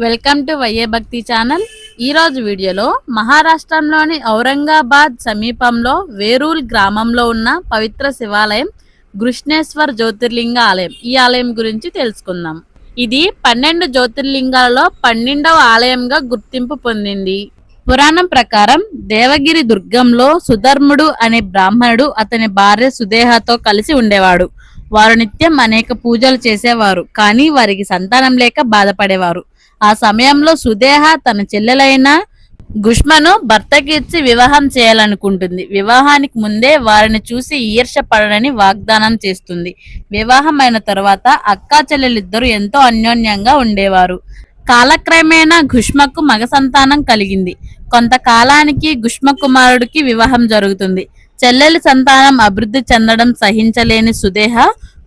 Welcome to వైఏ భక్తి channel. ఈరోజు వీడియోలో మహారాష్ట్రంలోని ఔరంగాబాద్ సమీపంలో వేరూల్ గ్రామంలో ఉన్న పవిత్ర శివాలయం కృష్ణేశ్వర్ జ్యోతిర్లింగ ఆలయం. ఈ ఆలయం గురించి తెలుసుకుందాం. ఇది 12 జ్యోతిర్లింగాలలో 12వ ఆలయంగా గుర్తింపు పొందింది. పురాణం ప్రకారం దేవగిరి దుర్గంలో సుధర్ముడు అనే బ్రాహ్మణుడు అతని భార్య సుదేహతో కలిసి ఉండేవాడు. వారు నిత్యం అనేక పూజలు చేసేవారు, కానీ వారికి సంతానం లేక బాధపడేవారు. ఆ సమయంలో సుదేహ తన చెల్లెలైన గుష్మను భర్తకి ఇచ్చి వివాహం చేయాలనుకుంటుంది. వివాహానికి ముందే వారిని చూసి ఈర్ష్య పడనని వాగ్దానం చేస్తుంది. వివాహం అయిన తరువాత అక్కా చెల్లెలిద్దరూ ఎంతో అన్యోన్యంగా ఉండేవారు. కాలక్రమేణా గుష్మకు మగ సంతానం కలిగింది. కొంతకాలానికి గుష్మ కుమారుడికి వివాహం జరుగుతుంది. చెల్లెలి సంతానం అభివృద్ధి చెందడం సహించలేని సుదేహ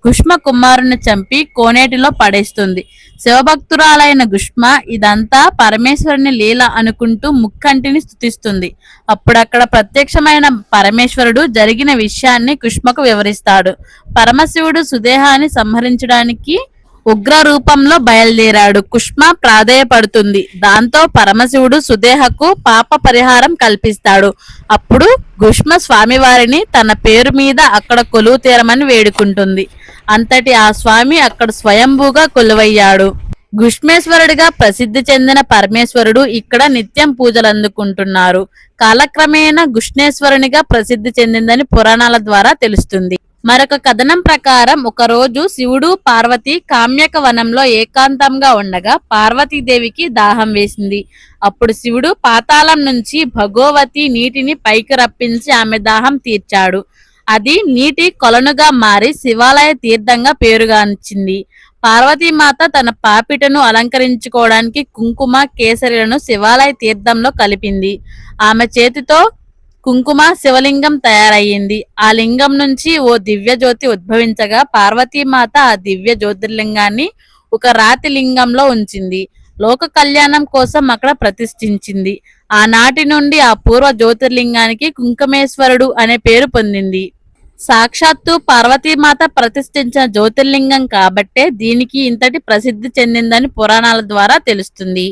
గుష్మ కుమారుని చంపి కోనేటిలో పడేస్తుంది. శివభక్తురాలైన గుష్మ ఇదంతా పరమేశ్వరుని లీల అనుకుంటూ ముక్కంటిని స్తుతిస్తుంది. అప్పుడక్కడ ప్రత్యక్షమైన పరమేశ్వరుడు జరిగిన విషయాన్ని గుష్మకు వివరిస్తాడు. పరమశివుడు సుదేహాన్ని సంహరించడానికి ఉగ్ర రూపంలో బయలుదేరాడు. కుష్మ ప్రాధేయపడుతుంది. దాంతో పరమశివుడు సుదేహకు పాప పరిహారం కల్పిస్తాడు. అప్పుడు గుష్మ స్వామివారిని తన పేరు మీద అక్కడ కొలువు తీరమని వేడుకుంటుంది. అంతటి ఆ స్వామి అక్కడ స్వయంభూగా కొలువయ్యాడు. గుష్మేశ్వరుడిగా ప్రసిద్ధి చెందిన పరమేశ్వరుడు ఇక్కడ నిత్యం పూజలు అందుకుంటున్నారు. కాలక్రమేణా గుష్ణేశ్వరునిగా ప్రసిద్ధి చెందిందని పురాణాల ద్వారా తెలుస్తుంది. మరొక కథనం ప్రకారం ఒకరోజు శివుడు పార్వతి కామ్యక వనంలో ఏకాంతంగా ఉండగా పార్వతీదేవికి దాహం వేసింది. అప్పుడు శివుడు పాతాళం నుంచి భగవతి నీటిని పైకి రప్పించి ఆమె దాహం తీర్చాడు. అది నీటి కొలనుగా మారి శివాలయ తీర్థంగా పేరుగాంచింది. పార్వతీమాత తన పాపిటను అలంకరించుకోవడానికి కుంకుమ కేసరిలను శివాలయ తీర్థంలో కలిపింది. ఆమె చేతితో కుంకుమ శివలింగం తయారయ్యింది. ఆ లింగం నుంచి ఓ దివ్య జ్యోతి ఉద్భవించగా పార్వతీమాత ఆ దివ్య జ్యోతిర్లింగాన్ని ఒక రాతి లింగంలో ఉంచింది. లోక కళ్యాణం కోసం అక్కడ ప్రతిష్ఠించింది. ఆనాటి నుండి ఆ పూర్వ జ్యోతిర్లింగానికి కుంకుమేశ్వరుడు అనే పేరు పొందింది. సాక్షాత్తు పార్వతీమాత ప్రతిష్ఠించిన జ్యోతిర్లింగం కాబట్టే దీనికి ఇంతటి ప్రసిద్ధి చెందిందని పురాణాల ద్వారా తెలుస్తుంది.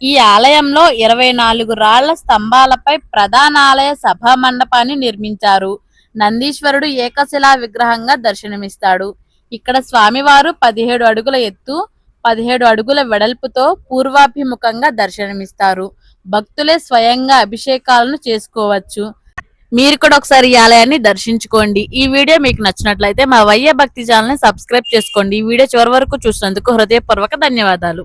ఈ ఆలయంలో 24 రాళ్ల స్తంభాలపై ప్రధానాలయ సభా మండపాన్ని నిర్మించారు. నందీశ్వరుడు ఏకశిలా విగ్రహంగా దర్శనమిస్తాడు. ఇక్కడ స్వామివారు 17 అడుగుల ఎత్తు, 17 అడుగుల వెడల్పుతో పూర్వాభిముఖంగా దర్శనమిస్తారు. భక్తులే స్వయంగా అభిషేకాలను చేసుకోవచ్చు. మీరు కూడా ఒకసారి ఈ ఆలయాన్ని దర్శించుకోండి. ఈ వీడియో మీకు నచ్చినట్లయితే మా వైఏ భక్తి ఛానల్ ని సబ్స్క్రైబ్ చేసుకోండి. ఈ వీడియో చివరి వరకు చూసినందుకు హృదయపూర్వక ధన్యవాదాలు.